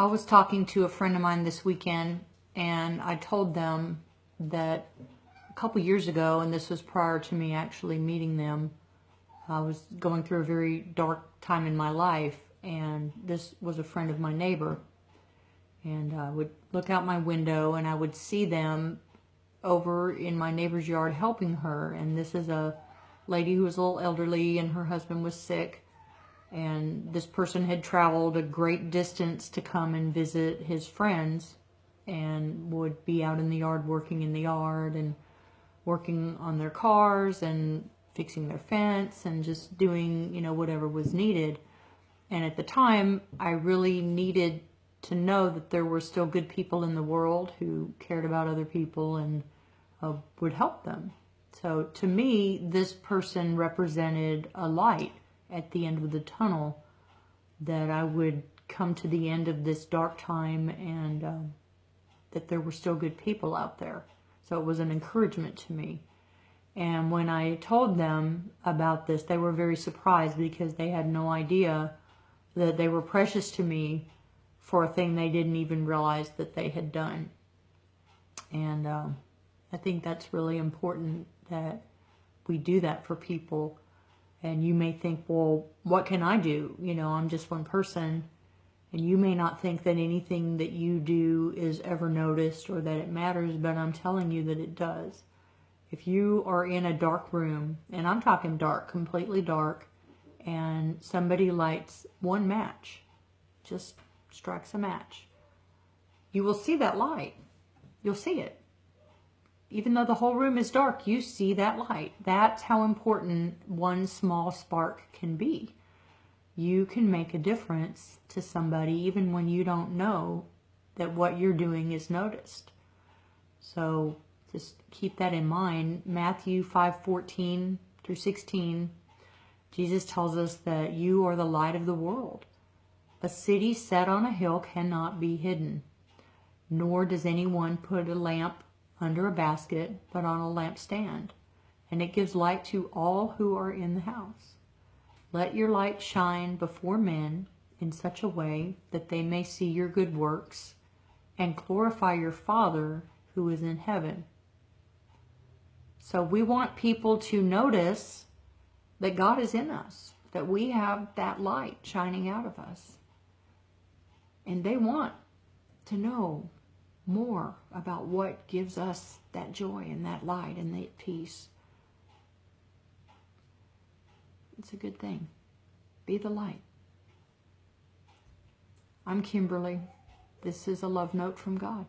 I was talking to a friend of mine this weekend, and I told them that a couple years ago, and this was prior to me actually meeting them, I was going through a very dark time in my life, and this was a friend of my neighbor. And I would look out my window and I would see them over in my neighbor's yard helping her. And this is a lady who was a little elderly and her husband was sick. And this person had traveled a great distance to come and visit his friends and would be out in the yard working in the yard and working on their cars and fixing their fence and just doing, whatever was needed. And at the time, I really needed to know that there were still good people in the world who cared about other people and would help them. So to me, this person represented a light at the end of the tunnel, that I would come to the end of this dark time and that there were still good people out there. So it was an encouragement to me. And when I told them about this, they were very surprised because they had no idea that they were precious to me for a thing they didn't even realize that they had done. And I think that's really important that we do that for people. And you may think, well, what can I do? I'm just one person. And you may not think that anything that you do is ever noticed or that it matters, but I'm telling you that it does. If you are in a dark room, and I'm talking dark, completely dark, and somebody lights one match, just strikes a match, you will see that light. You'll see it. Even though the whole room is dark, you see that light. That's how important one small spark can be. You can make a difference to somebody even when you don't know that what you're doing is noticed. So just keep that in mind. Matthew 5:14 through 16, Jesus tells us that you are the light of the world. A city set on a hill cannot be hidden, nor does anyone put a lamp under a basket, but on a lampstand, and it gives light to all who are in the house. Let your light shine before men in such a way that they may see your good works and glorify your Father who is in heaven. So we want people to notice that God is in us, that we have that light shining out of us. And they want to know more about what gives us that joy and that light and that peace. It's a good thing. Be the light. I'm Kimberly. This is a love note from God.